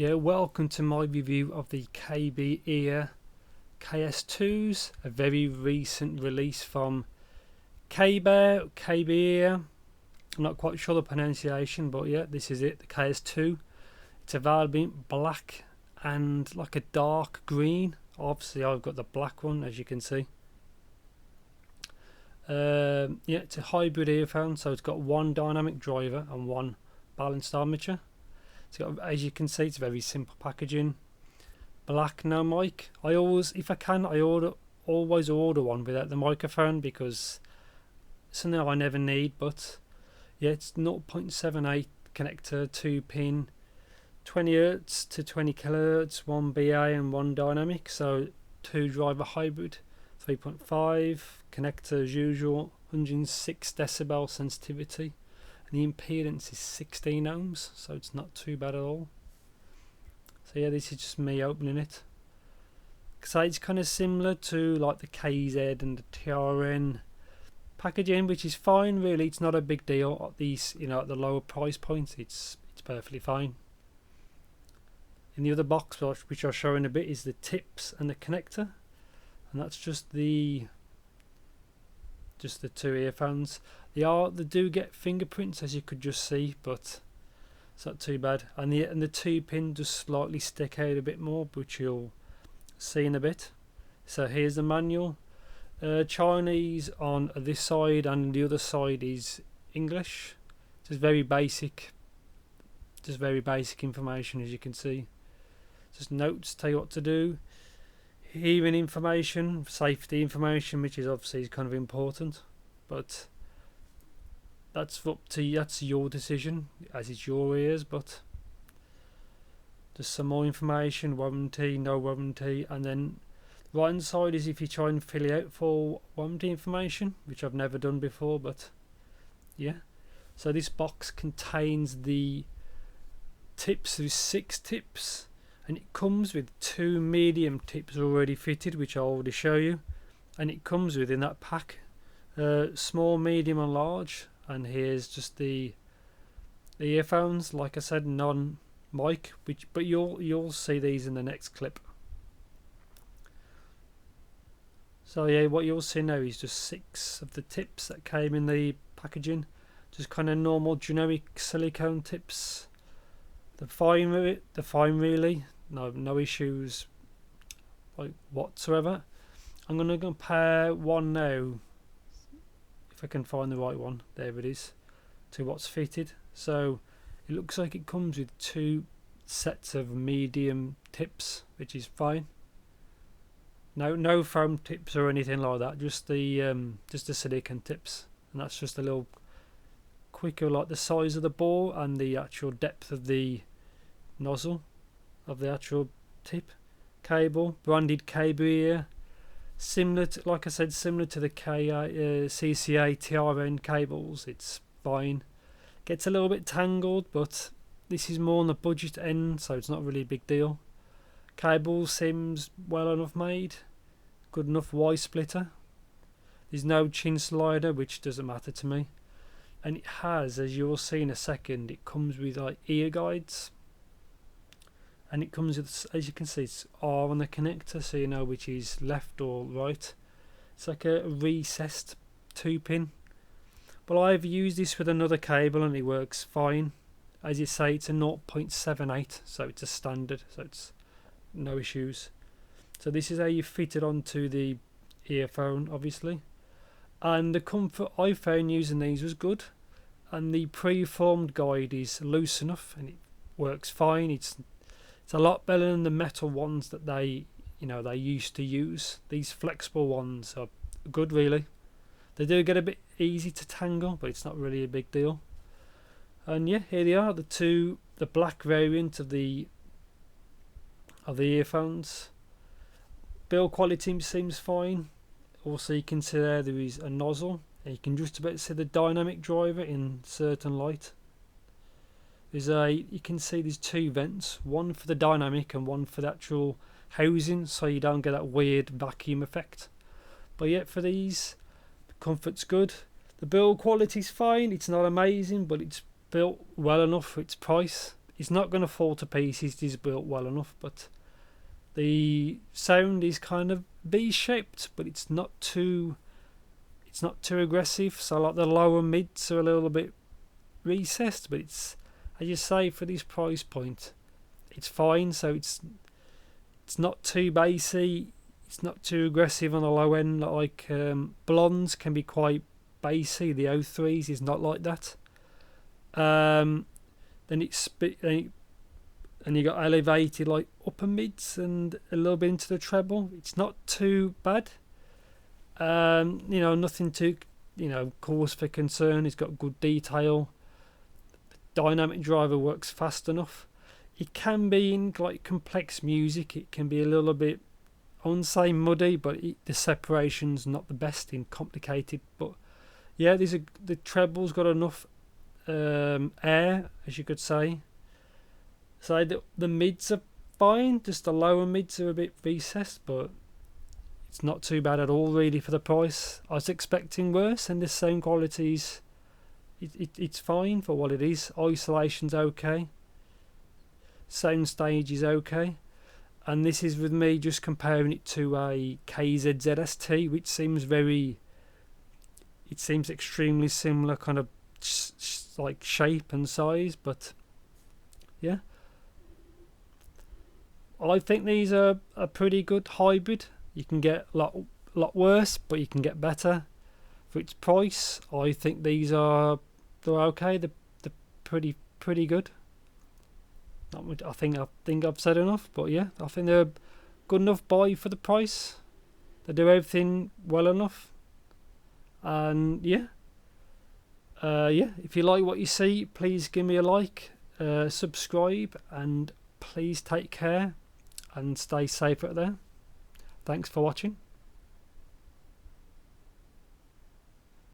Yeah, welcome to my review of the KBEAR KS2s, a very recent release from KBEAR. I'm not quite sure the pronunciation, but yeah, this is it, the KS2. It's available in black and like a dark green. Obviously I've got the black one, as you can see. Yeah, it's a hybrid earphone, so it's got one dynamic driver and one balanced armature. It's got, as you can see, it's very simple packaging. Black, no mic. I always, if I can, always order one without the microphone because it's something I never need. But yeah, it's 0.78 connector, 2-pin, 20 Hz to 20 kHz, 1BA and 1 dynamic. So 2 driver hybrid, 3.5 connector as usual, 106 decibel sensitivity. The impedance is 16 ohms, so it's not too bad at all. So yeah, this is just me opening it. So it's kind of similar to like the KZ and the TRN packaging, which is fine really. It's not a big deal at these, at the lower price points. It's perfectly fine. In the other box, which I'll show in a bit, is the tips and the connector, and that's just the 2 earphones. They do get fingerprints, as you could just see, but it's not too bad. And the 2-pin does slightly stick out a bit more, which you'll see in a bit. So here's the manual. Chinese on this side, and the other side is English. Just very basic information, as you can see. Just notes tell you what to do. Hearing information, safety information, which is obviously kind of important, but that's up to you. That's your decision, as it's your ears. But just some more information, warranty, no warranty, and then the right hand side is if you try and fill it out for warranty information, which I've never done before. But yeah, so this box contains the tips. There's 6 tips. And it comes with 2 medium tips already fitted, which I'll already show you. And it comes with, in that pack, small, medium and large. And here's just the earphones, like I said, non-mic, but you'll see these in the next clip. So yeah, what you'll see now is just 6 of the tips that came in the packaging. Just kind of normal generic silicone tips. The fine really, no issues like whatsoever. I'm going to compare one now, if I can find the right one. There it is, to what's fitted. So it looks like it comes with 2 sets of medium tips, which is fine. No foam tips or anything like that. Just the silicone tips, and that's just a little quicker, like the size of the ball and the actual depth of the nozzle of the actual tip. Cable, branded KBEAR, similar to, like I said, similar to the CCA TRN cables. It's fine. Gets a little bit tangled, but this is more on the budget end, so it's not really a big deal. Cable seems well enough made, good enough Y splitter. There's no chin slider, which doesn't matter to me. And it has, as you'll see in a second, it comes with like ear guides. And it comes with, as you can see, it's R on the connector, so you know which is left or right. It's like a recessed 2-pin. But I've used this with another cable and it works fine. As you say, it's a 0.78, so it's a standard, so it's no issues. So this is how you fit it onto the earphone, obviously. And the comfort I found using these was good. And the pre-formed guide is loose enough and it works fine. It's a lot better than the metal ones that they used to use. These flexible ones are good, really. They do get a bit easy to tangle, but it's not really a big deal. And yeah, here they are, the black variant of the earphones. Build quality seems fine. Also, you can see there is a nozzle, and you can just about see the dynamic driver in certain light. You can see there's 2 vents, one for the dynamic and one for the actual housing, so you don't get that weird vacuum effect. But yet for these, the comfort's good. The build quality's fine. It's not amazing, but it's built well enough for its price. it's not going to fall to pieces. It is built well enough, but the sound is kind of V-shaped, but it's not too aggressive. So like the lower mids are a little bit recessed, but it's, as you say, for this price point, it's fine. So it's not too bassy, it's not too aggressive on the low end. Like blondes can be quite bassy. The O3s is not like that. Then you got elevated like upper mids and a little bit into the treble. It's not too bad. Nothing too cause for concern. It's got good detail. The dynamic driver works fast enough. It can be in like complex music, it can be a little bit, I wouldn't say muddy, but the separation's not the best in complicated. But yeah, the treble's got enough air, as you could say. So the mids are fine, just the lower mids are a bit recessed, but it's not too bad at all really for the price. I was expecting worse, and this same quality's it's fine for what it is. Isolation's okay, sound stage is okay, and this is with me just comparing it to a KZZST, which seems extremely similar kind of like shape and size. But yeah, I think these are a pretty good hybrid. You can get a lot worse, but you can get better for its price. I think they're okay. They're pretty good. Not much. I think I've said enough, but yeah, I think they're a good enough buy for the price. They do everything well enough, and yeah. If you like what you see, please give me a like, subscribe, and please take care and stay safe out there. Thanks for watching.